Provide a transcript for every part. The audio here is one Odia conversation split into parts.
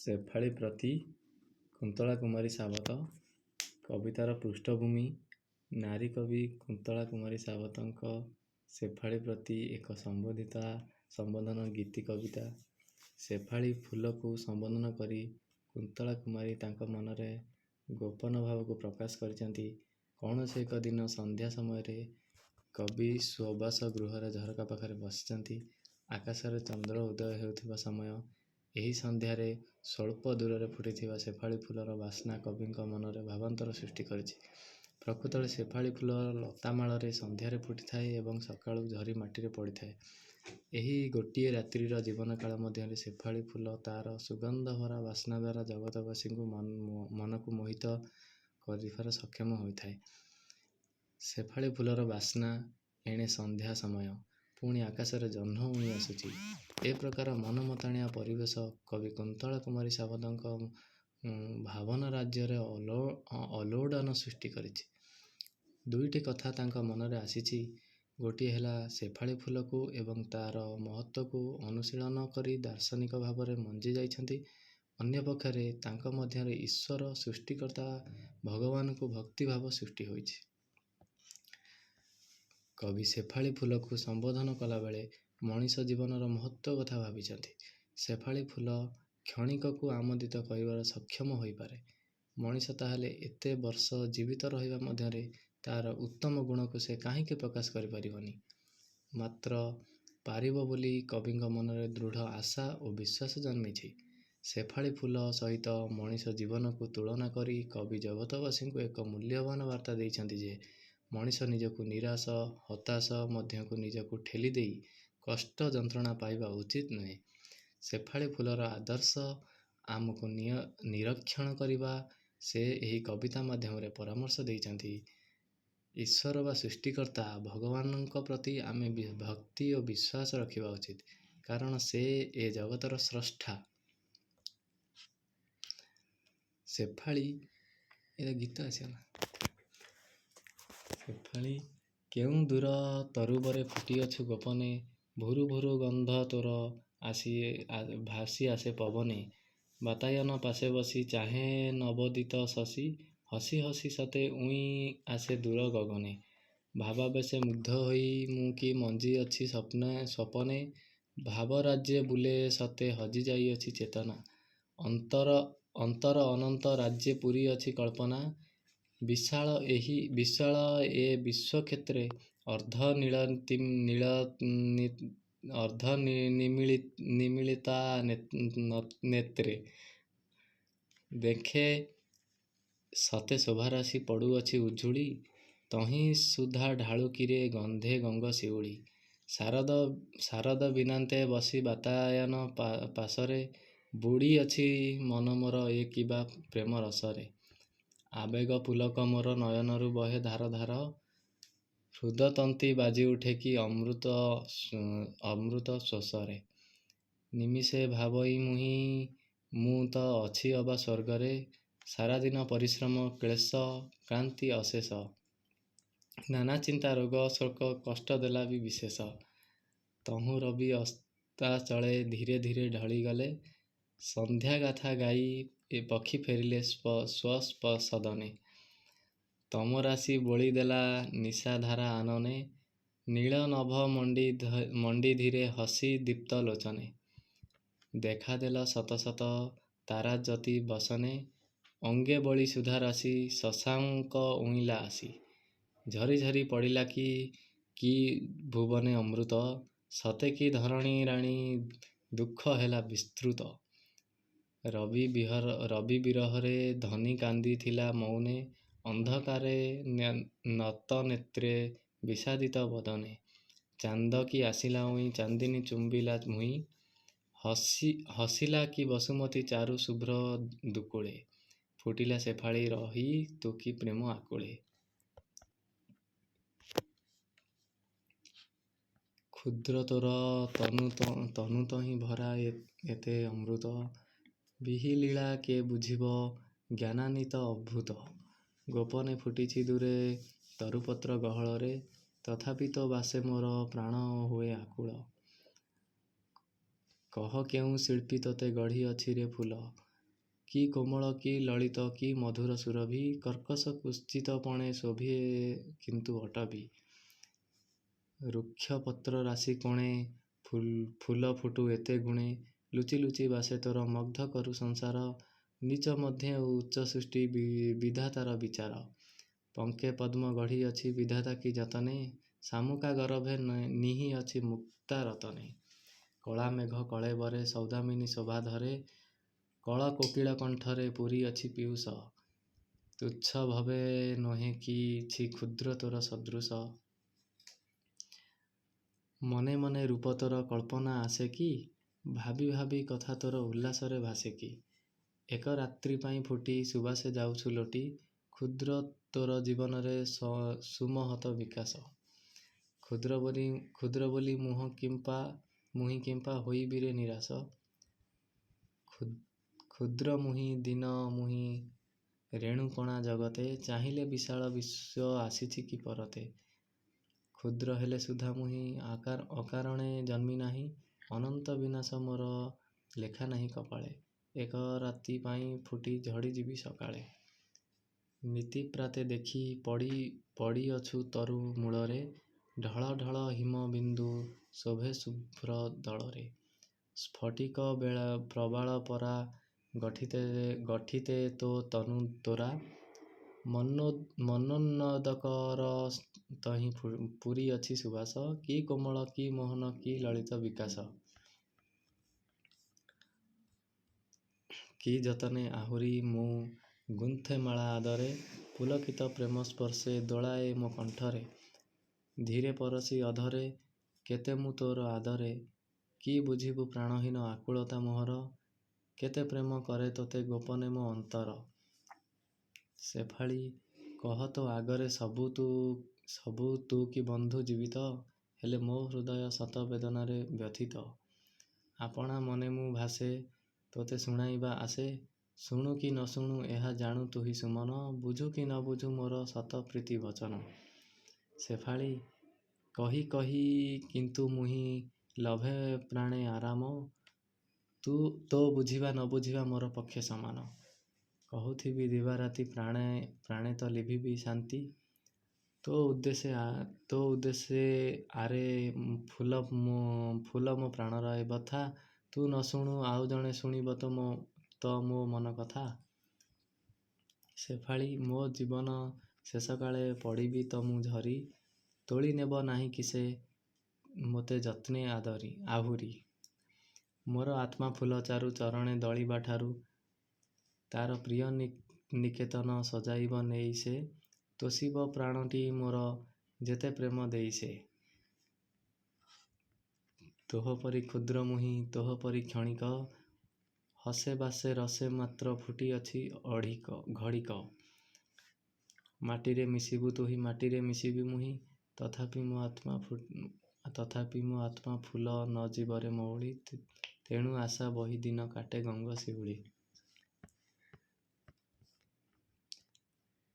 ଶେଫାଳୀ ପ୍ରତି କୁନ୍ତଳା କୁମାରୀ ସାବତ। କବିତାର ପୃଷ୍ଠଭୂମି ନାରୀ କବି କୁନ୍ତଳା କୁମାରୀ ସାବତଙ୍କ ଶେଫାଳୀ ପ୍ରତି ଏକ ସମ୍ବୋଧନ ଗୀତି କବିତା। ଶେଫାଳୀ ଫୁଲକୁ ସମ୍ବୋଧନ କରି କୁନ୍ତଳା କୁମାରୀ ତାଙ୍କ ମନରେ ଗୋପନ ଭାବକୁ ପ୍ରକାଶ କରିଛନ୍ତି। କୌଣସି ଏକ ଦିନ ସନ୍ଧ୍ୟା ସମୟରେ କବି ସୁବାସ ଗୃହର ଝରକା ପାଖରେ ବସିଛନ୍ତି। ଆକାଶରେ ଚନ୍ଦ୍ର ଉଦୟ ହେଉଥିବା ସମୟ। ଏହି ସନ୍ଧ୍ୟାରେ ସ୍ୱଳ୍ପ ଦୂରରେ ଫୁଟିଥିବା ଶେଫାଳୀ ଫୁଲର ବାସ୍ନା କବିଙ୍କ ମନରେ ଭାବାନ୍ତର ସୃଷ୍ଟି କରିଛି। ପ୍ରକୃତରେ ଶେଫାଳୀ ଫୁଲ ଲତାମାଳରେ ସନ୍ଧ୍ୟାରେ ଫୁଟିଥାଏ ଏବଂ ସକାଳୁ ଝରି ମାଟିରେ ପଡ଼ିଥାଏ। ଏହି ଗୋଟିଏ ରାତ୍ରିର ଜୀବନକାଳ ମଧ୍ୟରେ ଶେଫାଳୀ ଫୁଲ ତା'ର ସୁଗନ୍ଧଭରା ବାସ୍ନା ଦ୍ୱାରା ଜଗତବାସୀଙ୍କୁ ମନକୁ ମୋହିତ କରିବାରେ ସକ୍ଷମ ହୋଇଥାଏ। ଶେଫାଳୀ ଫୁଲର ବାସ୍ନା। ଏଣେ ସନ୍ଧ୍ୟା ସମୟ। ପୁଣି ଆକାଶରେ ଜହ୍ନ ଉଇଁ ଆସୁଛି। ଏ ପ୍ରକାର ମନମତାଣିଆ ପରିବେଶ କବି କୁନ୍ତଳା କୁମାରୀ ସାବତଙ୍କ ଭାବନା ରାଜ୍ୟରେ ଅଲୋଡ଼ନ ସୃଷ୍ଟି କରିଛି। ଦୁଇଟି କଥା ତାଙ୍କ ମନରେ ଆସିଛି। ଗୋଟିଏ ହେଲା ଶେଫାଳୀ ଫୁଲକୁ ଏବଂ ତା'ର ମହତ୍ତ୍ୱକୁ ଅନୁଶୀଳନ କରି ଦାର୍ଶନିକ ଭାବରେ ମଞ୍ଜି ଯାଇଛନ୍ତି। ଅନ୍ୟପକ୍ଷରେ ତାଙ୍କ ମଧ୍ୟରେ ଈଶ୍ୱର ସୃଷ୍ଟିକର୍ତ୍ତା ଭଗବାନଙ୍କୁ ଭକ୍ତିଭାବ ସୃଷ୍ଟି ହୋଇଛି। କବି ଶେଫାଳୀ ଫୁଲକୁ ସମ୍ବୋଧନ କଲାବେଳେ ମଣିଷ ଜୀବନର ମହତ୍ତ୍ୱ କଥା ଭାବିଛନ୍ତି। ଶେଫାଳୀ ଫୁଲ କ୍ଷଣିକକୁ ଆମୋଦିତ କରିବାର ସକ୍ଷମ ହୋଇପାରେ। ମଣିଷ ତାହେଲେ ଏତେ ବର୍ଷ ଜୀବିତ ରହିବା ମଧ୍ୟରେ ତା'ର ଉତ୍ତମ ଗୁଣକୁ ସେ କାହିଁକି ପ୍ରକାଶ କରିପାରିବନି? ମାତ୍ର ପାରିବ ବୋଲି କବିଙ୍କ ମନରେ ଦୃଢ଼ ଆଶା ଓ ବିଶ୍ୱାସ ଜନ୍ମିଛି। ଶେଫାଳୀ ଫୁଲ ସହିତ ମଣିଷ ଜୀବନକୁ ତୁଳନା କରି କବି ଜଗତବାସୀଙ୍କୁ ଏକ ମୂଲ୍ୟବାନ ବାର୍ତ୍ତା ଦେଇଛନ୍ତି ଯେ ମଣିଷ ନିଜକୁ ନିରାଶ ହତାଶ ମଧ୍ୟକୁ ନିଜକୁ ଠେଲି ଦେଇ କଷ୍ଟ ଯନ୍ତ୍ରଣା ପାଇବା ଉଚିତ ନୁହେଁ। ଶେଫାଳୀ ଫୁଲର ଆଦର୍ଶ ଆମକୁ ନିରୀକ୍ଷଣ କରିବା ସେ ଏହି କବିତା ମାଧ୍ୟମରେ ପରାମର୍ଶ ଦେଇଛନ୍ତି। ଈଶ୍ୱର ବା ସୃଷ୍ଟିକର୍ତ୍ତା ଭଗବାନଙ୍କ ପ୍ରତି ଆମେ ଭକ୍ତି ଓ ବିଶ୍ୱାସ ରଖିବା ଉଚିତ, କାରଣ ସେ ଏ ଜଗତର ସ୍ରଷ୍ଟା। ଶେଫାଳୀ ଗୀତ ଆସିଗଲା। ଶେଫାଳୀ କେଉଁ ଦୂର ତରୁବରେ ଫୁଟିଅଛୁ ଗୋପନେ, ଭୁରୁ ଭୁରୁ ଗନ୍ଧ ତୋର ଭାସି ଆସେ ପବନେ। ବାତାୟନ ପାଶେ ବସି ଚାହେଁ ନବୋଦିତ ଶଶୀ, ହସି ହସି ସତେ ଉଇଁ ଆସେ ଦୂର ଗଗନେ। ଭାବାବେଶେ ମୁଗ୍ଧ ହୋଇ ମୁଁ କି ମଞ୍ଜି ଅଛି ସପନେ, ଭାବରାଜ୍ୟେ ବୁଲେ ସତେ ହଜି ଯାଇଅଛି ଚେତନା। ଅନ୍ତର ଅନନ୍ତ ରାଜ୍ୟେ ପୂରି ଅଛି କଳ୍ପନା, ବିଶାଳ ଏ ବିଶ୍ୱକ୍ଷେତ୍ରେ ଅର୍ଦ୍ଧ ନିମୀଳିତା ନେତ୍ରେ। ଦେଖେ ସତେ ଶୋଭାରାଶି ପଡ଼ୁଅଛି ଉଝୁଳି, ତହିଁ ସୁଧା ଢାଳୁ କିରେ ଗନ୍ଧେ ଗଙ୍ଗ ଶିଉଳି। ଶାରଦ ବୀଣାନ୍ତେ ବସି ବାତାୟନ ପାଶରେ, ବୁଡ଼ି ଅଛି ମନ ମୋର ଏ କିବା ପ୍ରେମ ରସରେ। ଆବେଗ ପୁଲକ ମୋର ନୟନରୁ ବହେ ଧାର ଧାର, ହୃଦତନ୍ତ୍ରୀ ବାଜି ଉଠେ କି ଅମୃତ ସ୍ୱରରେ। ନିମିଷେ ଭାବଇ ମୁଁ ତ ଅଛି ଅବା ସ୍ୱର୍ଗରେ, ସାରାଦିନ ପରିଶ୍ରମ କ୍ଳେଶ କ୍ଳାନ୍ତି ଅଶେଷ। ନାନା ଚିନ୍ତା ରୋଗ ଶୋକ କଷ୍ଟ ଦେଲା ବି ବିଶେଷ। ତହୁଁ ରବି ଅସ୍ତାଚଳେ ଧୀରେ ଧୀରେ ଢଳିଗଲେ, ସନ୍ଧ୍ୟା ଗାଥା ଗାଇ ଏ ପକ୍ଷୀ ଫେରିଲେ ସ୍ୱସଦନେ। ତମରାଶି ବୋଳି ଦେଲା ନିଶାଧାରା ଆନନେ, ନୀଳ ନଭ ମଣ୍ଡି ଧୀରେ ହସି ଦୀପ୍ତ ଲୋଚନେ। ଦେଖାଦେଲ ଶତ ଶତ ତାରାଜ୍ୟୋତି ବସନେ, ଅଙ୍ଗେ ବଳି ସୁଧାରାଶି ଶଶାଙ୍କ ଉଇଁଲା ଆସି। ଝରି ଝରି ପଡ଼ିଲା କି ଭୁବନେ ଅମୃତ, ସତେ କି ଧରଣୀ ରାଣୀ ଦୁଃଖ ହେଲା ବିସ୍ତୃତ। ରବି ବିରହରେ ଧନୀ କାନ୍ଦିଥିଲା ମୌନେ, ଅନ୍ଧକାରେ ନତ ନେତ୍ରେ ବିଷାଦିତ ବଦନେ। ଚାନ୍ଦ କି ଆସିଲା ଉଇଁ ଚାନ୍ଦିନୀ ଚୁମ୍ବିଲା ଭୁଇଁ, ହସିଲା କି ବସୁମତୀ ଚାରୁ ଶୁଭ୍ର ଦୁକୁଳେ। ଫୁଟିଲା ଶେଫାଳୀ ରହି ତୁ କି ପ୍ରେମ ଆକୁଳେ। କ୍ଷୁଦ୍ର ତୋର ତନୁ ତହିଁ ଭରା ଏତେ ଅମୃତ, ବିହିଲୀଳା କେ ବୁଝିବ ଜ୍ଞାନାନ୍ୱିତ ଅଦ୍ଭୁତ। ଗୋପନେ ଫୁଟିଛି ଦୂରେ ତରୁପତ୍ର ଗହଳରେ, ତଥାପି ତୋ ବାସେ ମୋର ପ୍ରାଣ ହୁଏ ଆକୁଳ। କହ କେଉଁ ଶିଳ୍ପୀ ତୋତେ ଗଢ଼ି ଅଛି ରେ ଫୁଲ, କି କୋମଳ କି ଲଳିତ କି ମଧୁର ସୁରଭି, କର୍କଶ କୁତ୍ସିତପଣେ ଶୋଭେ କିନ୍ତୁ ଅଟବି। ରୁକ୍ଷ ପତ୍ର ରାଶି କୋଣେ, ଫୁଲ ଫୁଟୁ ଏତେ ଗୁଣେ, ଲୁଚି ଲୁଚି ବାସେ ତୋର ମଗ୍ଧ କରୁ ସଂସାର, ନିଚ ମଧ୍ୟେ ଉଚ୍ଚ ସୃଷ୍ଟି ବିଧାତାର ବିଚାର। ପଙ୍କେ ପଦ୍ମ ଗଢ଼ି ଅଛି ବିଧାତା କି ଯତନେ, ଶାମୁକା ଗରଭେ ନିହି ଅଛି ମୁକ୍ତା ରତନେ। କଳା ମେଘ କଳେବରେ ସୌଦାମିନୀ ଶୋଭା ଧରେ, କଳ କୋକିଳ କଣ୍ଠରେ ପୁରୀ ଅଛି ପୀୟୁଷ। ତୁଚ୍ଛ ଭବେ ନୁହେଁ କିଛି କ୍ଷୁଦ୍ର ତୋର ସଦୃଶ, ମନେ ମନେ ରୂପ ତୋର କଳ୍ପନା ଆସେ କି, ଭାବି ଭାବି କଥା ତୋର ଉଲ୍ଲାସରେ ଭାସେ କି। ଏକ ରାତ୍ରି ପାଇଁ ଫୁଟି ସୁବାସେ ଯାଉଛୁ ଲୋଟି, କ୍ଷୁଦ୍ର ତୋର ଜୀବନରେ ସୁମହତ ବିକାଶ। କ୍ଷୁଦ୍ର ବୋଲି ମୁହିଁ କିମ୍ପା ହୋଇବିରେ ନିରାଶ, କ୍ଷୁଦ୍ର ମୁହିଁ ଦୀନ ମୁହିଁ ରେଣୁକଣା ଜଗତେ, ଚାହିଁଲେ ବିଶାଳ ବିଶ୍ୱ ଆସିଛି କି ପରତେ। କ୍ଷୁଦ୍ର ହେଲେ ସୁଦ୍ଧା ମୁହିଁ ଅକାରଣେ ଜନ୍ମି ନାହିଁ, ଅନନ୍ତ ବିନାଶ ମୋର ଲେଖା ନାହିଁ କପାଳେ, ଏକ ରାତି ପାଇଁ ଫୁଟି ଝଡ଼ିଯିବି ସକାଳେ। ନିତି ପ୍ରାତେ ଦେଖି ପଡ଼ିଅଛୁ ତରୁ ମୂଳରେ, ଢଳ ଢଳ ହିମ ବିନ୍ଦୁ ଶୋଭେ ଶୁଭ୍ର ଦଳରେ। ସ୍ଫଟିକ ପ୍ରବାଳ ପରା ଗଠିତେ ତୋ ତନୁ ତୋରା, ମନୋନ୍ନଦକର ତହିଁ ପୁରୀ ଅଛି ସୁବାସ, କି କୋମଳ କି ମୋହନ କି ଲଳିତ ବିକାଶ। କି ଯତନେ ଆହୁରି ମୁଁ ଗୁନ୍ଥେ ମାଳା ଆଦରେ, ପୁଲକିତ ପ୍ରେମ ସ୍ପର୍ଶେ ଦୋଳାଏ ମୋ କଣ୍ଠରେ। ଧୀରେ ପରଶି ଅଧରେ କେତେ ମୁଁ ତୋର ଆଦରେ, କି ବୁଝିବୁ ପ୍ରାଣହୀନ ଆକୁଳତା ମୋହର, କେତେ ପ୍ରେମ କରେ ତୋତେ ଗୋପନେ ମୋ ଅନ୍ତର। ସେଫାଳି କହ ତୋ ଆଗରେ ସବୁ ତୁ କି ବନ୍ଧୁ ଜୀବିତ, ହେଲେ ମୋ ହୃଦୟ ଶତ ବେଦନାରେ ବ୍ୟଥିତ। ଆପଣା ମନେ ମୁଁ ଭାସେ ତୋତେ ଶୁଣାଇବା ଆସେ, ଶୁଣୁ କି ନ ଶୁଣୁ ଏହା ଜାଣୁ ତୁହି ସୁମନ, ବୁଝୁ କି ନ ବୁଝୁ ମୋର ଶତ ପ୍ରୀତି ବଚନ। ସେଫାଳି କହି କହି କିନ୍ତୁ ମୁହିଁ ଲଭେ ପ୍ରାଣେ ଆରାମ, ତୋ ବୁଝିବା ନ ବୁଝିବା ମୋର ପକ୍ଷେ ସମାନ। କହୁଥିବି ଦିବାରାତି ପ୍ରାଣେ ତ ଲିଭିବି ଶାନ୍ତି, ତୋ ଉଦ୍ଦେଶ୍ୟରେ ଆରେ ଫୁଲ ମୋ ପ୍ରାଣର ଏ ବଥା, ତୁ ନ ଶୁଣୁ ଆଉ ଜଣେ ଶୁଣିବ ତ ମୋ ମନ କଥା। ସେଫାଳି ମୋ ଜୀବନ ଶେଷକାଳେ ପଡ଼ିବି ତ ମୁଁ ଝରି, ତୋଳି ନେବ ନାହିଁ କି ସେ ମୋତେ ଯତ୍ନେ ଆହୁରି। ମୋର ଆତ୍ମା ଫୁଲ ଚାରୁ ଚରଣେ ଦଳିବା ଠାରୁ, ତାର ପ୍ରିୟ ନିକେତନ ସଜାଇବ ନେଇ ସେ, ତୋଷିବ ପ୍ରାଣଟି ମୋର ଯେତେ ପ୍ରେମ ଦେଇ ସେ। ତୋହ ପରି କ୍ଷୁଦ୍ର ମୁହିଁ ତୋହ ପରି କ୍ଷଣିକ, ହସେ ବାସେ ରସେ ମାତ୍ର ଫୁଟି ଅଛି ଘଡ଼ିକ। ମାଟିରେ ମିଶିବୁ ତୁହି ମାଟିରେ ମିଶିବି ମୁହିଁ, ତଥାପି ମୋ ଆତ୍ମା ଫୁଲ ନ ଯିବରେ ମଉଳି, ତେଣୁ ଆଶା ବହି ଦିନ କାଟେ ଗଙ୍ଗ ଶିଉଳି।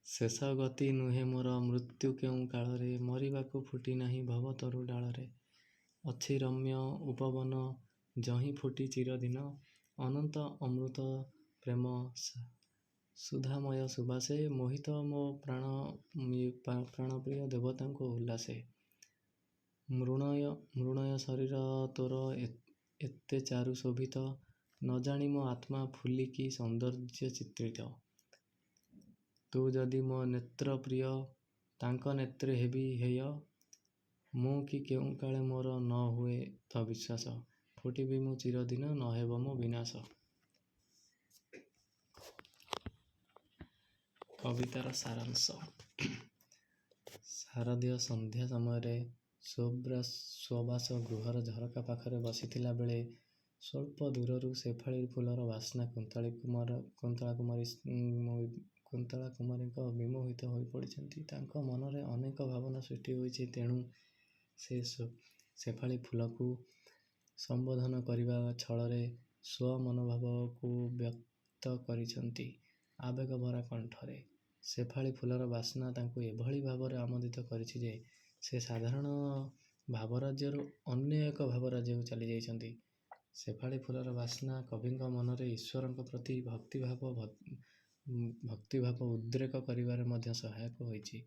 ଶେଷ ଗତି ନୁହେଁ ମୋର ମୃତ୍ୟୁ କେଉଁ କାଳରେ, ମରିବାକୁ ଫୁଟି ନାହିଁ ଭବ ତରୁ ଡାଳରେ। ଅଛି ରମ୍ୟ ଉପବନ ଯହିଁ ଫୁଟି ଚିରଦିନ, ଅନନ୍ତ ଅମୃତ ପ୍ରେମ ସୁଧାମୟ ସୁବାସେ, ମୋହିତ ମୋ ପ୍ରାଣପ୍ରିୟ ଦେବତାଙ୍କ ଉଲ୍ଲାସେ। ମୃଣ୍ମୟ ଶରୀର ତୋର ଏତେ ଚାରୁ ଶୋଭିତ, ନ ଜାଣି ମୋ ଆତ୍ମା ଫୁଲି କି ସୌନ୍ଦର୍ଯ୍ୟ ଚିତ୍ରିତ। ତୁ ଯଦି ମୋ ନେତ୍ର ପ୍ରିୟ, ତାଙ୍କ ନେତ୍ରେ ହେବି ହେୟ, ମୁଁ କି କେଉଁ କାଳେ ମୋର ନ ହୁଏ ତ ବିଶ୍ୱାସ, ଫୁଟିବି ମୁଁ ଚିରଦିନ ନ ହେବ ମୋ ବିନାଶ। କବିତାର ସାରାଂଶ। ଶାରଦୀୟ ସନ୍ଧ୍ୟା ସମୟରେ ସୁବାସ ଗୃହର ଝରକା ପାଖରେ ବସିଥିଲା ବେଳେ, ସ୍ୱଳ୍ପ ଦୂରରୁ ସେଫାଳି ଫୁଲର ବାସ୍ନା କୁନ୍ତଳା କୁମାରୀଙ୍କ ବିମୋହିତ ହୋଇ ପଡ଼ିଛନ୍ତି। ତାଙ୍କ ମନରେ ଅନେକ ଭାବନା ସୃଷ୍ଟି ହୋଇଛି, ତେଣୁ ସେ ସେଫାଳି ଫୁଲକୁ ସମ୍ବୋଧନ କରିବା ଛଳରେ ସ୍ୱ ମନୋଭାବକୁ ବ୍ୟକ୍ତ କରିଛନ୍ତି ଆବେଗଭରା କଣ୍ଠରେ। ସେଫାଳି ଫୁଲର ବାସ୍ନା ତାଙ୍କୁ ଏଭଳି ଭାବରେ ଆମୋଦିତ କରିଛି ଯେ, ସେ ସାଧାରଣ ଭାବରାଜ୍ୟରୁ ଅନ୍ୟ ଏକ ଭାବରାଜ୍ୟକୁ ଚାଲି ଯାଇଛନ୍ତି। ଶେଫାଳି ଫୁଲର ବାସ୍ନା କବିଙ୍କ ମନରେ ଈଶ୍ୱରଙ୍କ ପ୍ରତି ଭକ୍ତିଭାବ ଉଦ୍ରେକ କରିବାରେ ମଧ୍ୟ ସହାୟକ ହୋଇଛି।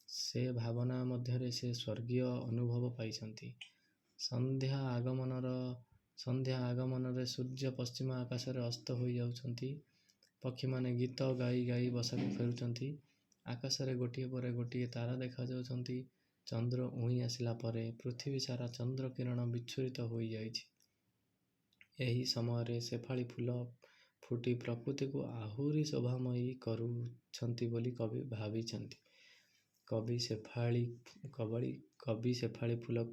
ସେ ଭାବନା ମଧ୍ୟରେ ସେ ସ୍ୱର୍ଗୀୟ ଅନୁଭବ ପାଇଛନ୍ତି। ସନ୍ଧ୍ୟା ଆଗମନରେ ସୂର୍ଯ୍ୟ ପଶ୍ଚିମ ଆକାଶରେ ଅସ୍ତ ହୋଇଯାଉଛନ୍ତି। ପକ୍ଷୀମାନେ ଗୀତ ଗାଇ ଗାଇ ବସାକୁ ଫେରୁଛନ୍ତି। ଆକାଶରେ ଗୋଟିଏ ପରେ ଗୋଟିଏ ତାରା ଦେଖାଯାଉଛନ୍ତି। ଚନ୍ଦ୍ର ଉଇଁ ଆସିଲା ପରେ ପୃଥିବୀ ସାରା ଚନ୍ଦ୍ର କିରଣ ବିଚ୍ଛୁରିତ ହୋଇଯାଇଛି। ଏହି ସମୟରେ ଶେଫାଳି ଫୁଲ ଫୁଟି ପ୍ରକୃତିକୁ ଆହୁରି ଶୋଭାମୟୀ କରୁଛନ୍ତି ବୋଲି କବି ଭାବିଛନ୍ତି। କବି ଶେଫାଳି ଫୁଲର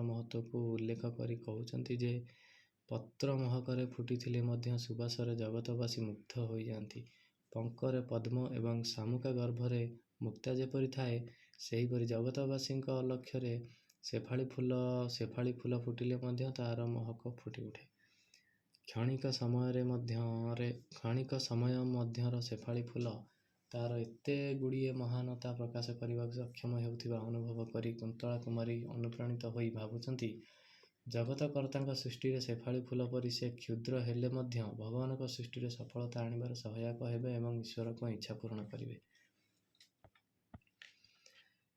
ମହତ୍ତ୍ୱକୁ ଉଲ୍ଲେଖ କରି କହୁଛନ୍ତି ଯେ ପତ୍ର ମହକରେ ଫୁଟିଥିଲେ ମଧ୍ୟ ସୁବାସରେ ଜଗତବାସୀ ମୁଗ୍ଧ ହୋଇଯାଆନ୍ତି। ପଙ୍କରେ ପଦ୍ମ ଏବଂ ଶାମୁକା ଗର୍ଭରେ ମୁକ୍ତା ଯେପରି ଥାଏ, ସେହିପରି ଜଗତବାସୀଙ୍କ ଲକ୍ଷ୍ୟରେ ଶେଫାଳି ଫୁଲ ଫୁଟିଲେ ମଧ୍ୟ ତାହାର ମହକ ଫୁଟିଉଠେ। କ୍ଷଣିକ ସମୟ ମଧ୍ୟର ଶେଫାଳି ଫୁଲ ତାର ଏତେ ଗୁଡ଼ିଏ ମହାନତା ପ୍ରକାଶ କରିବାକୁ ସକ୍ଷମ ହେଉଥିବା ଅନୁଭବ କରି କୁନ୍ତଳା କୁମାରୀ ଅନୁପ୍ରାଣିତ ହୋଇ ଭାବୁଛନ୍ତି, ଜଗତକର୍ତ୍ତାଙ୍କ ସୃଷ୍ଟିରେ ଶେଫାଳି ଫୁଲ ପରି ସେ କ୍ଷୁଦ୍ର ହେଲେ ମଧ୍ୟ ଭଗବାନଙ୍କ ସୃଷ୍ଟିରେ ସଫଳତା ଆଣିବାରେ ସହାୟକ ହେବେ ଏବଂ ଈଶ୍ୱରଙ୍କ ଇଚ୍ଛା ପୂରଣ କରିବେ।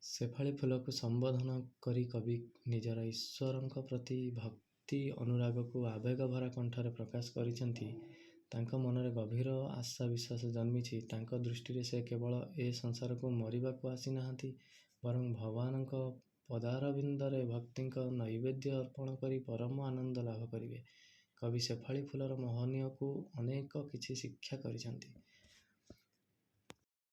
ଶେଫାଳି ଫୁଲକୁ ସମ୍ବୋଧନ କରି କବି ନିଜର ଈଶ୍ୱରଙ୍କ ପ୍ରତି ଭକ୍ତି ଅନୁରାଗକୁ ଆବେଗଭରା କଣ୍ଠରେ ପ୍ରକାଶ କରିଛନ୍ତି। ତାଙ୍କ ମନରେ ଗଭୀର ଆଶା ବିଶ୍ୱାସ ଜନ୍ମିଛି। ତାଙ୍କ ଦୃଷ୍ଟିରେ ସେ କେବଳ ଏ ସଂସାରକୁ ମରିବାକୁ ଆସିନାହାନ୍ତି, ବରଂ ଭଗବାନଙ୍କ ପଦାରବିନ୍ଦରେ ଭକ୍ତିଙ୍କ ନୈବେଦ୍ୟ ଅର୍ପଣ କରି ପରମ ଆନନ୍ଦ ଲାଭ କରିବେ। କବି ଶେଫାଳି ଫୁଲର ମହନୀୟକୁ ଅନେକ କିଛି ଶିକ୍ଷା କରିଛନ୍ତି।